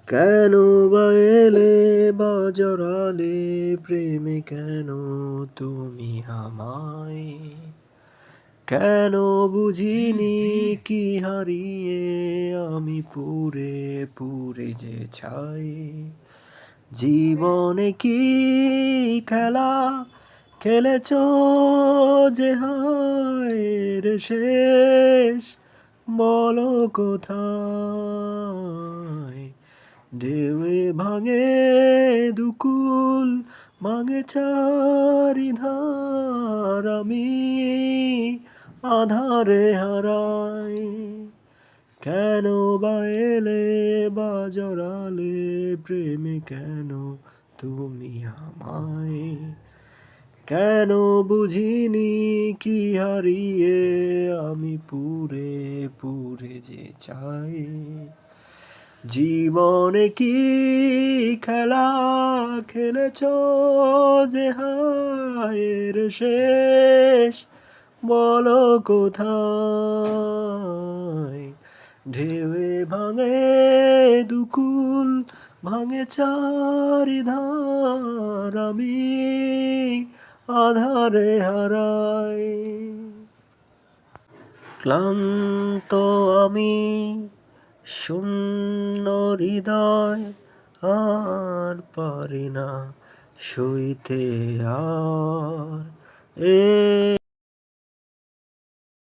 কেন বা এলে বা জড়ালে প্রেমে, কেন তুমি আমায়? কেন বুঝিনি কি হারিয়ে আমি পুড়ে পুড়ে যে ছাই। জীবনে কি খেলা খেলেছ যে হায় রে শেষ, বলো কোথায়? ঢেউয়ে ভাঙে দুকুল, ভাঙে চারিধার, আমি আধারে হারাই। কেন বা এলে বা জড়ালে প্রেমে, কেন তুমি আমায়? কেন বুঝিনি কি হারিয়ে আমি পুড়ে পুড়ে যে চাই। জীবনে কি খেলা খেলেছ যে হায়ের শেষ, বলো কোথায়? ঢেউয়ে ভাঙে দুকুল, ভাঙে চারিধার, আমি আধারে হারাই। ক্লান্ত আমি, শূন্য হৃদয়, আর পারি না সইতে আর এ